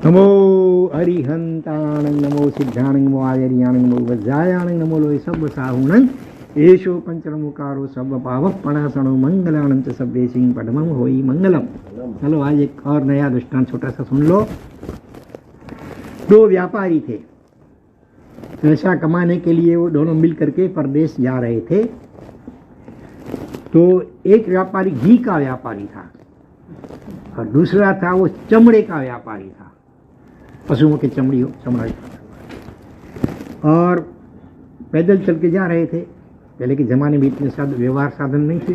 नमो अरिहंताणं नमो सिद्धाणं नमो आर्याणं नमो वज्रायाणं नमो लोय सब साहुणं एषो पंचमुकारो सब पावपणासणो मंगलाणं च सब्बे सिंह पद्मं होई मंगलम। चलो आज एक और नया दृष्टांत छोटा सा सुन लो। दो व्यापारी थे, पैसा कमाने के लिए वो दोनों मिल करके परदेश जा रहे थे। तो एक व्यापारी घी का व्यापारी था और दूसरा था वो चमड़े का व्यापारी था, पशुओं की चमड़ा। और पैदल चल के जा रहे थे। पहले के ज़माने में इतने व्यवहार साधन नहीं थे,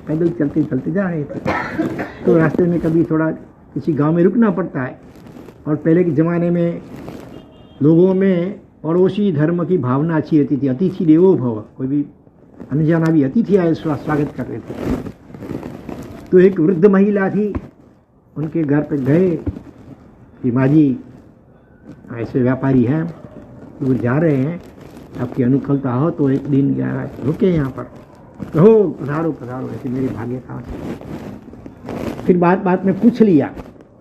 पैदल चलते चलते जा रहे थे। तो रास्ते में कभी थोड़ा किसी गांव में रुकना पड़ता है। और पहले के ज़माने में लोगों में पड़ोसी धर्म की भावना अच्छी रहती थी। अतिथि देवो भव, कोई भी अनजाना भी अतिथि आए स्वागत कर रहे थे। तो एक वृद्ध महिला थी, उनके घर पे गए कि माँ जी ऐसे व्यापारी हैं, वो जा रहे हैं, आपकी अनुकूलता हो तो एक दिन रुके यहाँ पर, कहो पधारो पधारो, ऐसे मेरे भाग्य था। फिर बात में पूछ लिया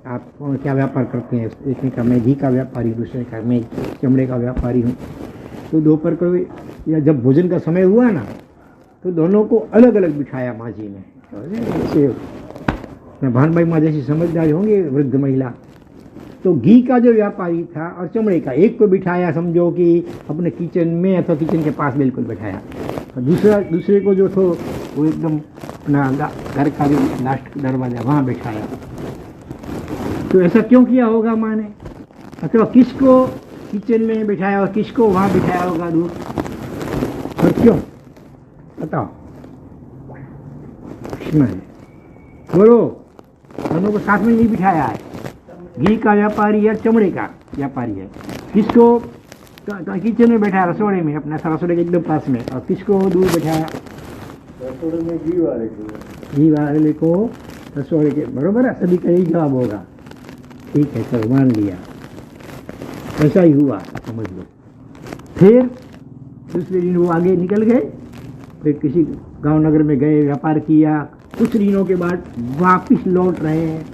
आप क्या व्यापार करते हैं। एक ने कहा मैं घी का व्यापारी, दूसरे का मैं चमड़े का व्यापारी हूँ। तो दोपहर को या जब भोजन का समय हुआ ना, तो दोनों को अलग अलग बिठाया माँ जी ने। भान भाई माँ जैसी समझदारी होंगे वृद्ध महिला। तो घी का जो व्यापारी था और चमड़े का, एक को बिठाया समझो कि अपने किचन में अथवा किचन के पास बिल्कुल बिठाया, और दूसरे को जो थो वो एकदम अपना घर का भी लास्ट दरवाजा वहाँ बिठाया। तो ऐसा क्यों किया होगा माँ ने, अथवा किसको किचन में बिठाया और किसको वहाँ बिठाया होगा दूर, और क्यों बताओ। बोलो, दोनों को साथ में नहीं बिठाया है। घी का व्यापारी है, चमड़े का व्यापारी है। किसको किचन में बैठाया, रसोड़े में, अपना रसोड़े के एकदम पास में, और किसको दूर बैठाया, रसोड़े में घी वाले को रसोड़े के। बरोबर है, सभी का यही जवाब होगा। ठीक है सर, मान लिया, ऐसा ही हुआ, समझ लो। फिर दूसरे दिन वो आगे निकल गए, फिर किसी गांव नगर में गए, व्यापार किया। कुछ दिनों के बाद वापिस लौट रहे हैं,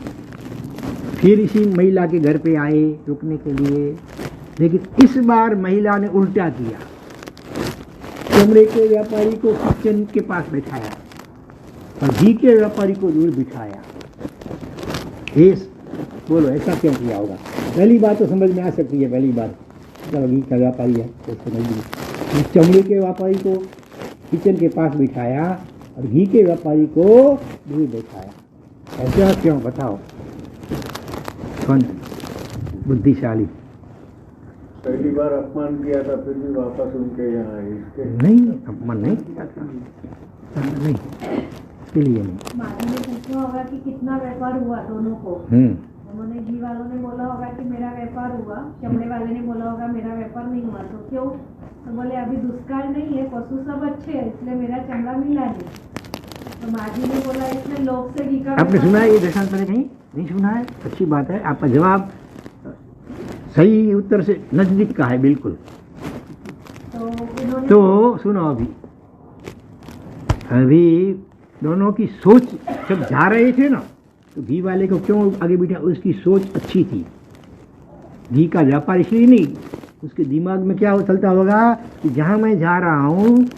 फिर इसी महिला के घर पे आए रुकने के लिए। लेकिन इस बार महिला ने उल्टा किया, चमड़े के व्यापारी को किचन के पास बैठाया और घी के व्यापारी को दूर बिठाया। बोलो ऐसा क्यों किया होगा। पहली बात तो समझ में आ सकती है, पहली बात चलो घी का व्यापारी है तो समझ ली। चमड़े के व्यापारी को किचन के पास बिठाया और घी के व्यापारी को दूर बैठाया। ऐसा क्यों, बताओ कौन बुद्धिशाली। पहली बार अपमान किया था, फिर भी वापस उनके यहाँ आए। इसके नहीं, अपमान नहीं किया था, नहीं, इसके लिए नहीं। माली ने पूछा होगा कि कितना व्यापार हुआ दोनों को। उन्होंने घी वालों ने बोला होगा कि मेरा व्यापार हुआ, चमड़े वाले ने बोला होगा मेरा व्यापार नहीं हुआ। तो क्यों, तो बोले अभी दुष्काल नहीं है, पशु सब अच्छे है, इसलिए मेरा चमड़ा मिला नहीं। तो माजी ने बोला इसलिए लोग से घी का। आपने सुना है ये दृष्टांत पहले कहीं नहीं सुना है? अच्छी बात है, आपका जवाब सही उत्तर से नजदीक का है बिल्कुल। तो सुनो, अभी दोनों की सोच जब जा रहे थे ना, तो घी वाले को क्यों आगे बिठा, उसकी सोच अच्छी थी। घी का व्यापार इसलिए नहीं, उसके दिमाग में क्या चलता होगा कि जहाँ मैं जा रहा हूँ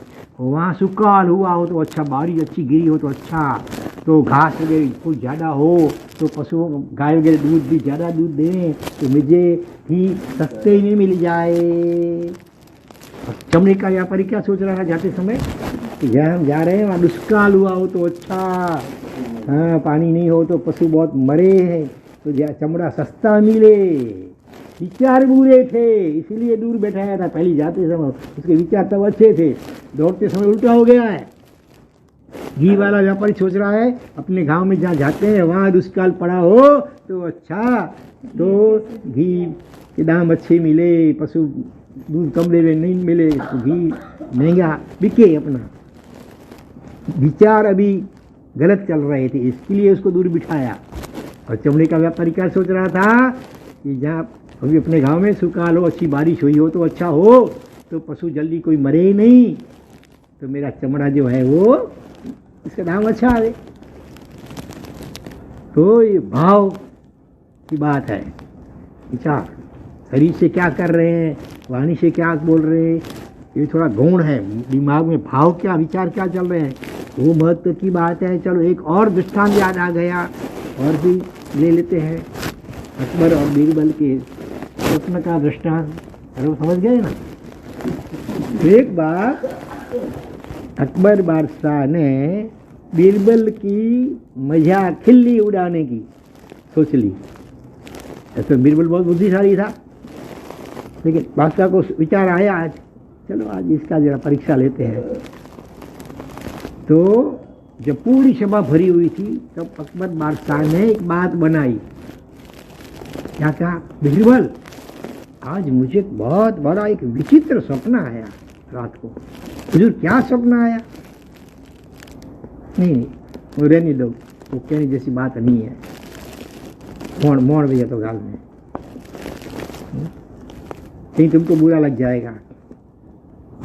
वहाँ सुकाल हुआ हो तो अच्छा, बारिश अच्छी गिरी हो तो अच्छा, तो घास वगैरह कुछ ज़्यादा हो तो पशुओं गाय वगैरह दूध भी ज़्यादा दूध दें तो मुझे ही सस्ते ही नहीं मिल जाए। चमड़े का व्यापारी क्या सोच रहा था जाते समय कि जहाँ हम जा रहे हैं वहाँ दुष्काल हुआ हो तो अच्छा, हाँ पानी नहीं हो तो पशु बहुत मरे हैं तो चमड़ा सस्ता मिले। विचार बुरे थे इसीलिए दूर बैठाया था। पहले जाते समय उसके विचार तब अच्छे थे, दौड़ते समय उल्टा हो गया है। घी वाला व्यापारी सोच रहा है अपने गांव में जहाँ जाते हैं वहाँ दुष्काल पड़ा हो तो अच्छा, तो घी के दाम अच्छे मिले, पशु दूध कम देवे नहीं मिले तो घी महंगा बिके। अपना विचार अभी गलत चल रहे थे, इसके लिए उसको दूर बिठाया। और चमड़े का व्यापारी क्या सोच रहा था कि जहाँ अभी अपने गांव में सुकाल हो, अच्छी बारिश हुई हो तो अच्छा हो, तो पशु जल्दी कोई मरे ही नहीं, तो मेरा चमड़ा जो है वो इसका दाम अच्छा आवे। तो ये भाव की बात है। विचार, शरीर से क्या कर रहे हैं, वाणी से क्या बोल रहे हैं, ये थोड़ा गौण है। दिमाग में भाव क्या, विचार क्या चल रहे हैं, वो महत्व की बात है। चलो एक और दृष्टांत याद आ गया और भी ले लेते हैं, अकबर और बीरबल के स्वप्न का दृष्टांत। अरे समझ गए ना। एक बार अकबर बादशाह ने बीरबल की मजाक खिल्ली उड़ाने की सोच ली। ऐसे बीरबल बहुत बुद्धिशाली था, लेकिन बादशाह को विचार आया आज चलो आज इसका जरा परीक्षा लेते हैं। तो जब पूरी सभा भरी हुई थी तब अकबर बादशाह ने एक बात बनाई। क्या कहा, बीरबल आज मुझे बहुत बड़ा एक विचित्र सपना आया रात को। हुजूर क्या सपना आया? नहीं वो रहने दो, वो कहने जैसी बात नहीं है। मोड़ भैया तो गाल में कहीं तुमको बुरा लग जाएगा।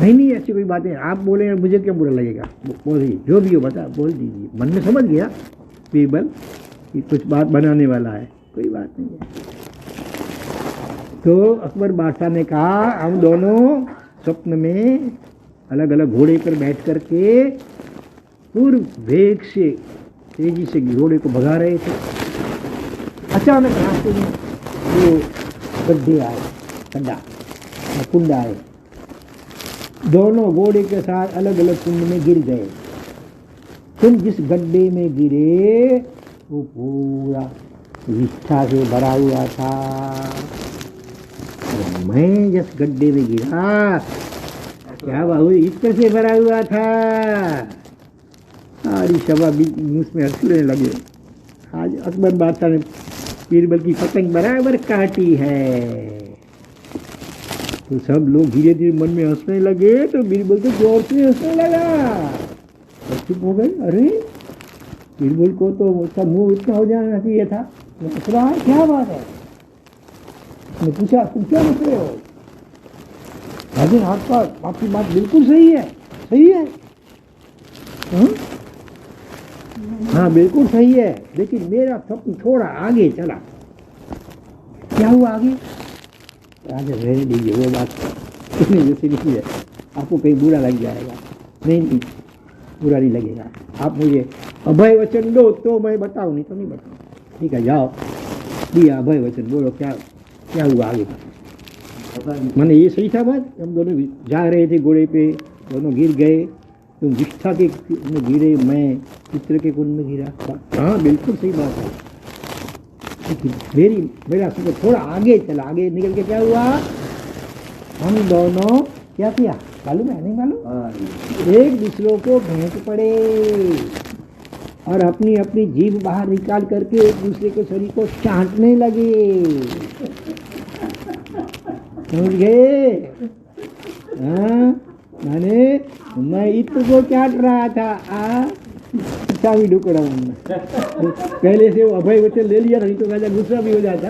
नहीं ऐसी कोई बात नहीं, आप बोले मुझे क्यों बुरा लगेगा, बोलिए जो भी हो बता बोल दीजिए। मन में समझ गया बीरबल कि कुछ बात बनाने वाला है, कोई बात नहीं है। तो अकबर बादशाह ने कहा हम दोनों स्वप्न में अलग अलग घोड़े पर बैठ करके पूर्व वेग से तेजी से घोड़े को भगा रहे थे। अचानक रास्ते में वो गड्ढे आए, गड्ढा कुंड आए, दोनों घोड़े के साथ अलग अलग कुंड में गिर गए। तुम जिस गड्ढे में गिरे वो पूरा निष्ठा से भरा हुआ था, और मैं जिस गड्ढे में गिरा क्या बाबू इस तरह से भरा हुआ था। सारी सभा उसमें हंसने लगे। आज अकबर बादशाह ने बीरबल की पतंग बराबर काटी है। तो सब लोग धीरे धीरे मन में हंसने लगे, तो बीरबल तो जोर से हंसने लगा और चुप हो गए। अरे बीरबल को तो उसका मुंह इतना हो जाना चाहिए था, हंस रहा है, क्या बात है? मैं पूछा तुम क्या हंस रहे हो? राजन आपकी बात बिल्कुल सही है, सही है। हाँ बिल्कुल सही है, लेकिन मेरा स्वप्न थोड़ा आगे चला। क्या हुआ आगे? राजा रहने दीजिए, वो बात जैसे नहीं है, आपको कहीं बुरा लग जाएगा। नहीं बुरा नहीं लगेगा, आप मुझे अभय वचन दो तो मैं बताऊँ, नहीं तो नहीं बताऊँ। ठीक है जाओ, दिया अभय वचन, बोलो क्या हुआ आगे? मैंने ये सही था बात, हम दोनों जा रहे थे घोड़े पे, दोनों गिर गए। तुम विष्ठा के में गिरे, मैं चित्र के कुंड में गिरा। हाँ बिल्कुल सही बात है, लेकिन मेरा सोच थोड़ा आगे चला। आगे निकल के क्या हुआ, हम दोनों क्या किया मालूम है? नहीं मालूम, एक दूसरों को भेंट पड़े और अपनी अपनी जीभ बाहर निकाल करके एक दूसरे के शरीर को चाटने लगे। समझ गए? हाँ माने मैं इत्र को चाट रहा था, चावी ढुकड़ा पहले से वो अभय वचन ले लिया, नहीं तो राजा गुस्सा भी हो जाता।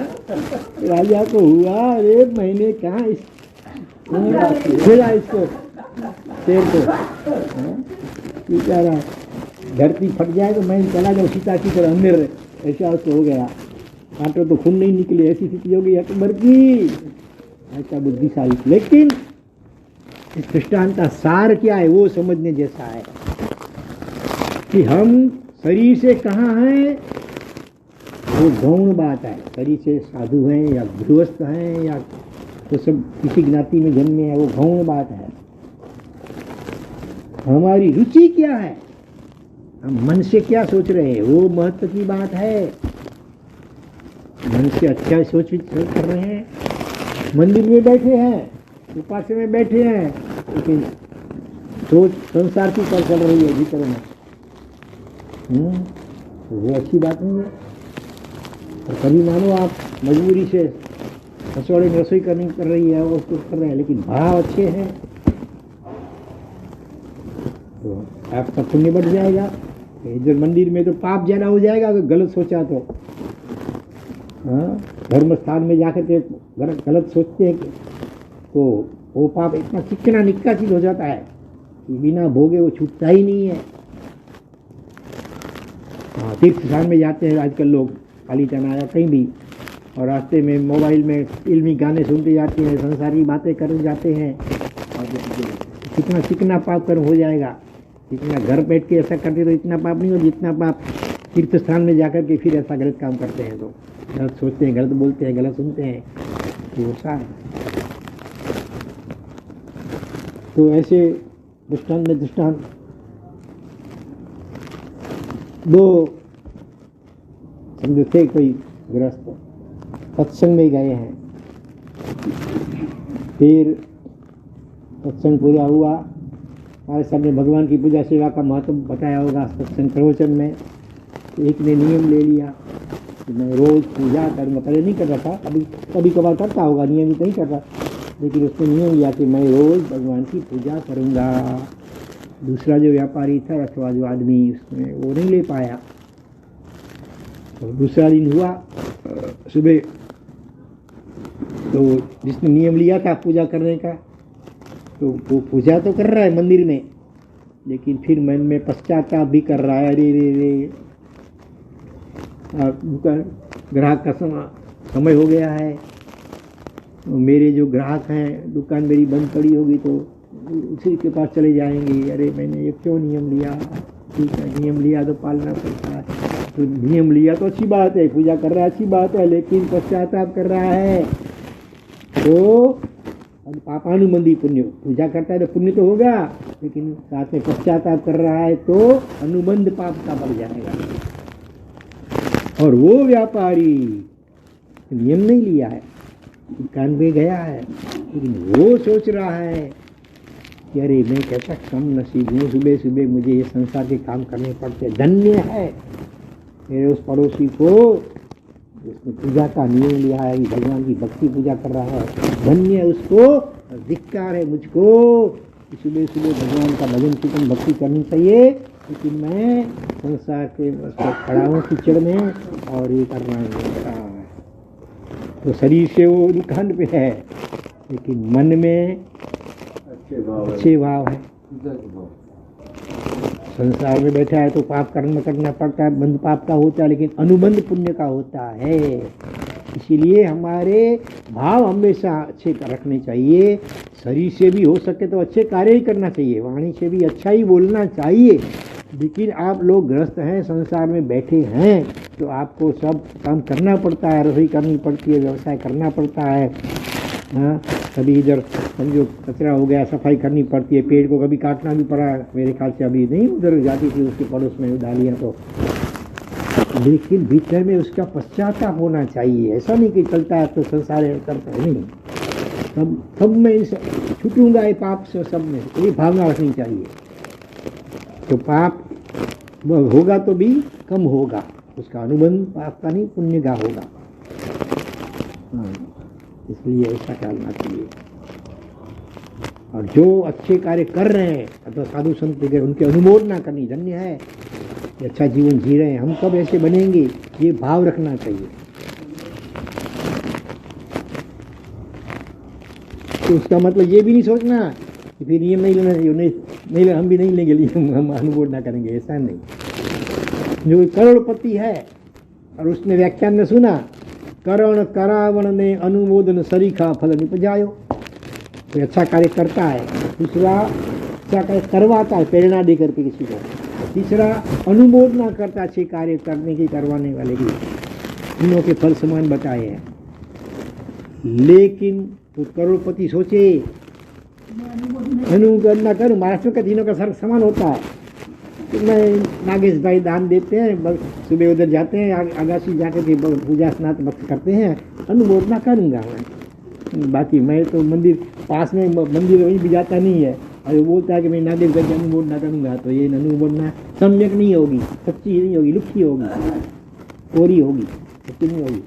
राजा को हुआ अरे मैंने कहा इसको शेर को बेचारा धरती फट जाए तो मैं चला जाऊँ सीता की तरह अंदर, ऐसा उसको हो गया। कांटो तो खून नहीं निकले, ऐसी स्थिति हो गई अकबर की। ऐसा बुद्धिशाली, लेकिन इस दृष्टांत का सार क्या है वो समझने जैसा है कि हम शरीर से कहाँ हैं, वो गौण बात है। शरीर से साधु हैं या गृहस्थ हैं या तो सब किसी ज्ञाति में जन्मे हैं, वो गौण बात है। हमारी रुचि क्या है, हम मन से क्या सोच रहे हैं, वो महत्व की बात है। मन से अच्छा सोच कर रहे हैं, मंदिर में बैठे हैं, उपास्य में बैठे हैं, लेकिन सोच संसार की पर चल रही है भीतर में, वो अच्छी बात नहीं है। और कभी मानो आप मजबूरी से रसोड़े में रसोई करनी कर रही है, वो उसको कर रहे हैं, लेकिन भाव अच्छे हैं तो आपका पुण्य बढ़ जाएगा। इधर मंदिर में तो पाप ज्यादा हो जाएगा अगर गलत सोचा तो। हाँ धर्म स्थान में जाकर के गलत सोचते हैं तो वो पाप इतना चिकना निक्का चीज हो जाता है कि बिना भोगे वो छूटता ही नहीं है। हाँ तीर्थ स्थान में जाते हैं आजकल लोग, काली चना या कहीं भी, और रास्ते में मोबाइल में इल्मी गाने सुनते जाते हैं, संसारी बातें करते जाते हैं, और कितना चिकना पाप कर्म हो जाएगा। जितना घर बैठ के ऐसा करते तो इतना पाप नहीं हो, जितना पाप तीर्थ स्थान में जाकर के फिर ऐसा गलत काम करते हैं, तो गलत सोचते हैं, गलत बोलते हैं, गलत सुनते हैं, तो ऐसा है। तो ऐसे दृष्टांत में दृष्टांत दो समझो थे, कोई गृहस्थ सत्संग में गए हैं, फिर सत्संग पूरा हुआ, हमारे सामने भगवान की पूजा सेवा का महत्व बताया होगा सत्संग प्रवचन में। तो एक ने नियम ले लिया कि मैं रोज़ पूजा करूँगा। पहले नहीं कर रहा था, अभी कभी कभार करता होगा, नियमित नहीं कर रहा, लेकिन उसने नियम लिया कि मैं रोज़ भगवान की पूजा करूँगा। दूसरा जो व्यापारी था अथवा जो आदमी, उसने वो नहीं ले पाया। तो दूसरा दिन हुआ सुबह, तो जिसने नियम लिया था पूजा करने का, तो वो पूजा तो कर रहा है मंदिर में, लेकिन फिर मन में पश्चाताप भी कर रहा है, अरे रे रे दुकान ग्राहक का समय हो गया है, तो मेरे जो ग्राहक हैं, दुकान मेरी बंद पड़ी होगी तो उसी के पास चले जाएंगे, अरे मैंने ये क्यों नियम लिया। ठीक है, नियम लिया तो पालना पड़ता है। तो नियम लिया तो अच्छी बात है, पूजा कर रहा है अच्छी बात है, लेकिन पश्चाताप कर रहा है तो पापानुबंधी पुण्य। पूजा करता है तो पुण्य तो होगा, लेकिन साथ में पश्चाताप कर रहा है तो अनुबंध पाप का बढ़ जाएगा। और वो व्यापारी नियम नहीं लिया है, दुकान में गया है, लेकिन वो सोच रहा है कि अरे मैं कैसा कम नसीब हूँ, सुबह सुबह मुझे ये संसार के काम करने पड़ते। धन्य है मेरे उस पड़ोसी को उसने पूजा का नियम लिया है, भगवान की भक्ति पूजा कर रहा है, धन्य है उसको। धिक्कार है मुझको कि सुबह सुबह भगवान का भजन कीर्तन भक्ति करनी चाहिए, लेकिन मैं संसार के खड़ा हूँ कीचड़ में और ये करना है। तो शरीर से वो दुकान पे है, लेकिन मन में अच्छे भाव है। संसार में बैठा है तो पाप कर्म करना पड़ता है, बंध पाप का होता है, लेकिन अनुबंध पुण्य का होता है। इसीलिए हमारे भाव हमेशा अच्छे रखने चाहिए। शरीर से भी हो सके तो अच्छे कार्य ही करना चाहिए, वाणी से भी अच्छा ही बोलना चाहिए। लेकिन आप लोग गृहस्थ हैं, संसार में बैठे हैं, तो आपको सब काम करना पड़ता है, रसोई करनी पड़ती है, व्यवसाय करना पड़ता है। हाँ, कभी इधर समझो कचरा हो गया, सफाई करनी पड़ती है, पेड़ को कभी काटना भी पड़ा। मेरे ख्याल से अभी नहीं उधर जाती थी, उसके पड़ोस में डालिया तो, लेकिन भीतर में उसका पश्चाताप होना चाहिए। ऐसा नहीं कि चलता है तो संसार करता है, नहीं। सब मैं छूटूंगा ये पाप से, सब में ये भावना रखनी चाहिए। तो पाप होगा तो भी कम होगा, उसका अनुबंध पाप का नहीं पुण्य का होगा। हाँ, इसलिए ऐसा करना चाहिए। और जो अच्छे कार्य कर रहे हैं अथवा साधु संत के, उनकी अनुमोदना करनी, धन्य है कि अच्छा जीवन जी रहे हैं, हम कब ऐसे बनेंगे, ये भाव रखना चाहिए। तो उसका मतलब ये भी नहीं सोचना कि फिर नियम नहीं लेना चाहिए, नहीं हम भी नहीं लेंगे, लेकिन हम अनुमोदना करेंगे, ऐसा नहीं। जो करोड़पति है और उसने व्याख्यान में सुना, करण करावण ने अनुमोदन सरीखा फल निपजायो। तो अच्छा कार्य करता है, दूसरा अच्छा कार्य करवाता है प्रेरणा दे करके किसी को, तीसरा अनुमोदना करता अच्छे कार्य करने की, करवाने वाले की। तीनों के फल समान बताए हैं। लेकिन तो करोड़पति सोचे अनुमोदना करूँ, महाराष्ट्र का तीनों का सर समान होता है। तो मैं नागेश भाई दान देते हैं, सुबह उधर जाते हैं, आगासी जाकर के पूजा स्नात भक्त करते हैं, अनुमोदना करूँगा मैं। बाकी मैं तो मंदिर पास में मंदिर वहीं भी जाता नहीं है, और वो बोलता है कि मैं नागेश भाई की अनुमोदना करूँगा, तो ये अनुमोदना सम्यक नहीं होगी, सच्ची नहीं होगी, लुप्ती होगी, कोरी होगी, सच्ची नहीं होगी।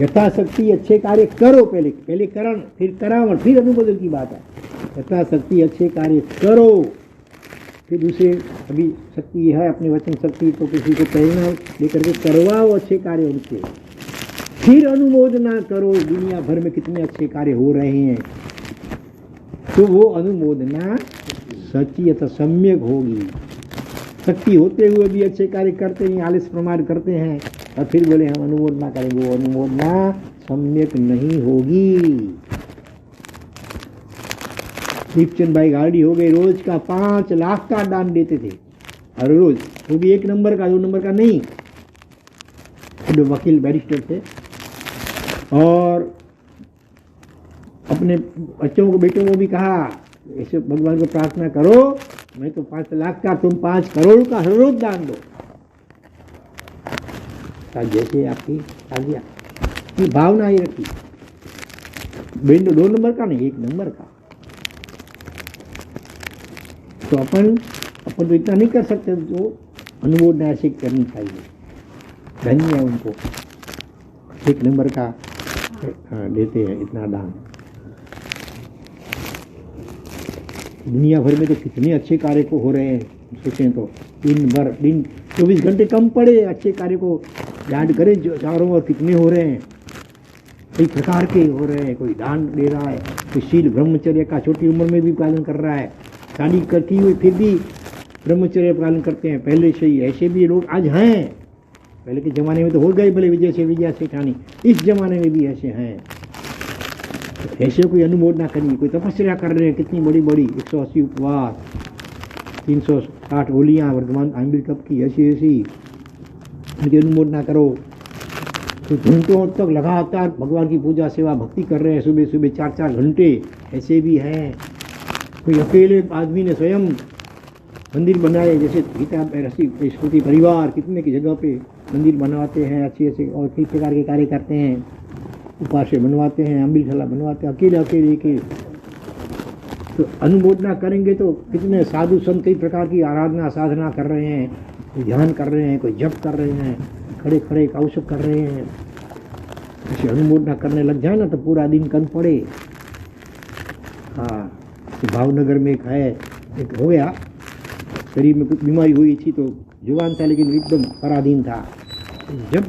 यथाशक्ति अच्छे कार्य करो, पहले करण फिर करावण, फिर अनुमोदन की बात है। यथाशक्ति अच्छे कार्य करो, फिर दूसरे अभी शक्ति है अपने वचन शक्ति, तो किसी को प्रेरणा लेकर के करवाओ अच्छे कार्य उनके, फिर अनुमोदना करो। दुनिया भर में कितने अच्छे कार्य हो रहे हैं, तो वो अनुमोदना सच्ची अथवा सम्यक होगी। शक्ति होते हुए भी अच्छे कार्य करते नहीं, आलस प्रमाण करते हैं, और फिर बोले हम अनुमोदना करेंगे, वो अनुमोदना सम्यक नहीं होगी। दीपचंद भाई गाड़ी हो गई, रोज का 5 लाख का दान देते थे हर रोज, वो भी 1 नंबर का 2 नंबर का नहीं। जो वकील बैरिस्टर थे और अपने बच्चों को बेटों को भी कहा ऐसे भगवान को प्रार्थना करो, मैं तो 5 लाख का, तुम 5 करोड़ का हर रोज दान दो। जैसे आपकी आज्ञा की भावना ही रखी, बेन 2 नंबर का नहीं 1 नंबर का। तो अपन तो इतना नहीं कर सकते, तो अनुमोदना ऐसे करनी चाहिए। धन्य है उनको 1 नंबर का देते हैं इतना दान। दुनिया भर में तो कितने अच्छे कार्य को हो रहे हैं, सोचें तो दिन 24 घंटे कम पड़े, अच्छे कार्य को याद करें जो चारों ओर कितने हो रहे हैं, कई प्रकार के हो रहे हैं। कोई दान दे रहा है, कोई शील ब्रह्मचर्य का छोटी उम्र में भी पालन कर रहा है, शादी करती हुई फिर भी ब्रह्मचर्य पालन करते हैं पहले से ही। ऐसे भी लोग आज हैं, पहले के ज़माने में तो हो गए भले विजय सेठानी, इस जमाने में भी ऐसे हैं। तो ऐसे कोई अनुमोदना करिए, कोई तपस्या कर रहे हैं कितनी बड़ी बड़ी, 180 उपवास, 360 होलियाँ वर्तमान आमिर कप की, ऐसी उनकी अनुमोदना करो। तो घंटों तक लगातार भगवान की पूजा सेवा भक्ति कर रहे हैं, सुबह सुबह 4-4 घंटे, ऐसे भी हैं। कोई अकेले आदमी ने स्वयं मंदिर बनाए, जैसे गीता स्मृति परिवार कितने की जगह पे मंदिर बनवाते हैं अच्छे और कई प्रकार के कार्य करते हैं, उपास्य बनवाते हैं, अम्बिलशाला बनवाते हैं, अकेले के। तो अनुमोदना करेंगे तो कितने साधु संत कई प्रकार की आराधना साधना कर रहे हैं, कोई ध्यान कर रहे हैं, कोई जप कर रहे हैं, खड़े खड़े कौशक कर रहे हैं। ऐसे अनुमोदना करने लग जाए ना तो पूरा दिन कन पड़े। हाँ, तो भावनगर में एक है, एक हो गया शरीर में कुछ बीमारी हुई थी, तो जुबान था लेकिन एकदम पराधीन था। जब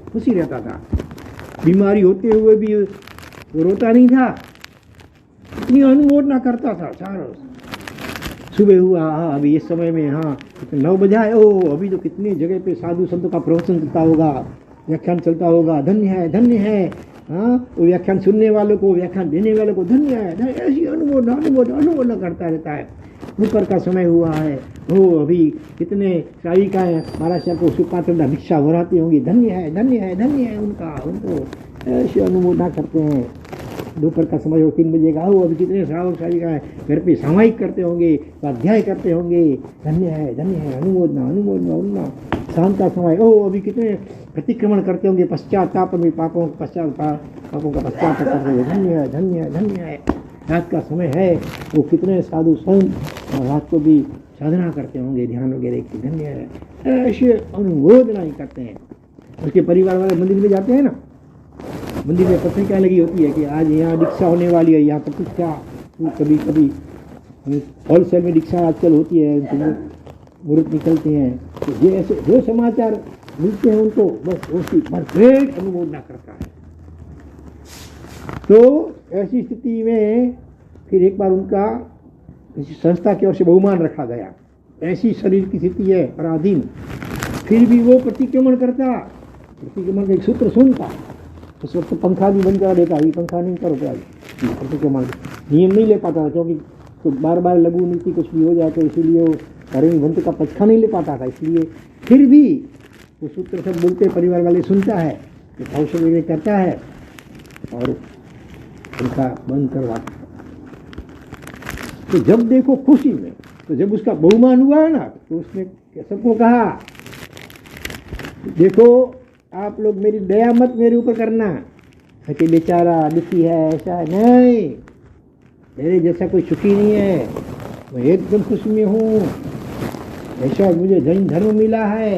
खुशी रहता था, बीमारी होते हुए भी वो रोता नहीं था, इतनी अनुमोदना करता था सारा। सुबह हुआ, हाँ अभी इस समय में, हाँ 9 बजा है, ओ अभी तो कितनी जगह पे साधु संतों का प्रवचन चलता होगा, व्याख्यान चलता होगा, धन्य है। हाँ, वो व्याख्यान सुनने वालों को, व्याख्यान देने वालों को धन्य है। ऐसी अनुमोदना करता रहता है। ऊपर का समय हुआ है, हो अभी कितने साविकाएं महाराज को सुपात्र भिक्षा भराती होंगी, धन्य है उनको ऐसे अनुमोदना करते हैं। दोपहर का समय हो 3 बजे का, हो अभी कितने श्रावक साविकाएं घर पे सामायिक करते होंगे, स्वाध्याय करते होंगे, धन्य है अनुमोदना। शाम का समय, ओ अभी कितने प्रतिक्रमण करते होंगे, पश्चाताप में पापों का पश्चाताप करते हुए, धन्य है। रात का समय है, वो कितने साधु संत रात को भी साधना करते होंगे, ध्यान वगैरह की, धन्य है। ऐसे अनुमोदना ही करते हैं। उसके परिवार वाले मंदिर में जाते हैं ना, मंदिर में पत्रिका लगी होती है कि आज यहाँ दीक्षा होने वाली है, यहाँ प्रतिष्ठा, कभी होलसेल में दीक्षा आजकल होती है, मुहूर्त निकलते हैं, तो ये ऐसे जो समाचार मिलते हैं उनको बस उसकी परफेक्ट अनुमोदना करता है। तो ऐसी स्थिति में फिर एक बार उनका किसी संस्था की ओर से बहुमान रखा गया। ऐसी शरीर की स्थिति है पराधीन, फिर भी वो प्रतिक्रमण करता, प्रतिक्रमण का एक सूत्र सुनता। उस वक्त पंखा भी बंद करा देता, अभी पंखा नहीं करो क्या, प्रतिक्रमण नियम नहीं ले पाता था, क्योंकि तो बार लघु नीति कुछ भी हो जाए तो इसीलिए वो धर्मी भंत का पचखा नहीं ले पाता था। इसलिए फिर भी वो सूत्र सब बोलते, परिवार वाले सुनता है, कौशल वगैरह करता है और उनका बंद करवाता। तो जब देखो खुशी में, तो जब उसका बहुमान हुआ है ना, तो उसने सबको कहा, देखो आप लोग मेरी दया मत मेरे ऊपर करना कि बेचारा दुखी है, ऐसा है नहीं, मेरे जैसा कोई सुखी नहीं है, मैं एकदम खुशी में हूँ। ऐसा मुझे जैन धर्म मिला है,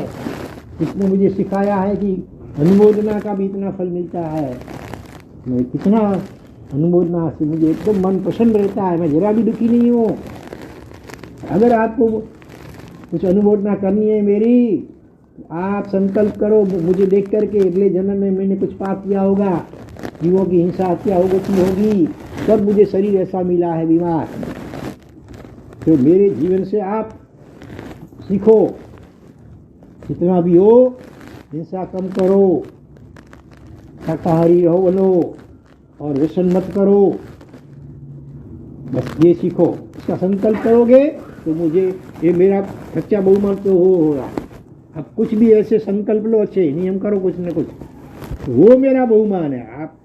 इसने मुझे सिखाया है कि अनुमोदना का भी इतना फल मिलता है। मैं कितना अनुमोदना से मुझे एकदम मन प्रसन्न रहता है, मैं जरा भी दुखी नहीं हूँ। अगर आपको कुछ अनुमोदना करनी है मेरी, आप संकल्प करो, मुझे देख करके अगले जन्म में मैंने कुछ पाप किया होगा, जीवों की हिंसा हत्या होगी, तब मुझे शरीर ऐसा मिला है बीमार। तो मेरे जीवन से आप सीखो, जितना भी हो हिंसा कम करो, शाकाहारी रहो बनो और व्यसन मत करो, बस ये सीखो। इसका संकल्प करोगे तो मुझे ये मेरा सच्चा बहुमान तो होगा। अब कुछ भी ऐसे संकल्प लो, अच्छे नियम करो कुछ न कुछ, वो मेरा बहुमान है। आप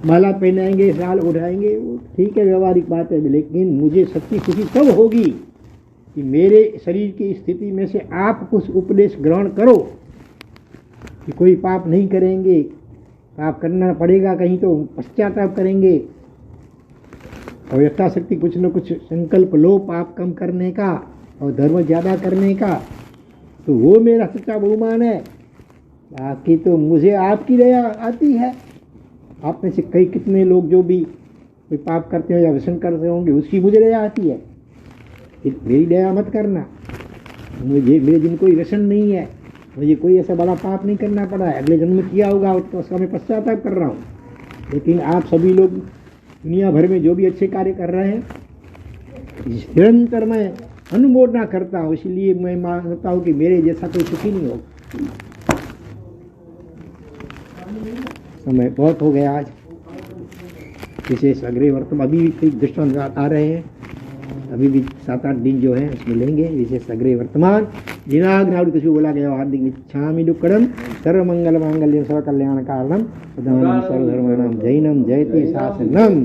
माला पहनाएंगे, साल उठाएंगे, वो ठीक है, व्यवहारिक बात है, लेकिन मुझे सच्ची खुशी तब होगी कि मेरे शरीर की स्थिति में से आप कुछ उपदेश ग्रहण करो कि कोई पाप नहीं करेंगे, पाप करना पड़ेगा कहीं तो पश्चाताप करेंगे, और यथाशक्ति कुछ न कुछ संकल्प लो पाप कम करने का और धर्म ज़्यादा करने का, तो वो मेरा सच्चा बहुमान है। बाकी तो मुझे आपकी दया आती है। आप में से कई कितने लोग जो भी कोई पाप करते हो या व्यसन करते होंगे, उसकी मुझे दया आती है। मेरी दया मत करना। मुझे मेरे दिन कोई व्यसन नहीं है, मुझे कोई ऐसा बड़ा पाप नहीं करना पड़ा है, अगले जन्म में किया होगा तो उसका मैं पश्चाताप कर रहा हूँ। लेकिन आप सभी लोग दुनिया भर में जो भी अच्छे कार्य कर रहे हैं, निरंतर मैं अनुमोदना करता हूँ, इसलिए मैं मानता हूँ कि मेरे जैसा कोई सुखी नहीं हो। समय बहुत हो गया आज, विशेष अग्रे वर्तमान अभी भी कई दृष्टांत आ रहे हैं, अभी भी 7-8 दिन जो है उसमें लेंगे। विशेष अग्रे वर्तमान दिनाग्नावली कुछ बोला गया, हार्दिक इच्छामि दुक्कडम सर्वमंगल मांगल्यम सर्वकल्याण कारणम सदानंद सर्वधर्माणां जैनम जयते शासनम।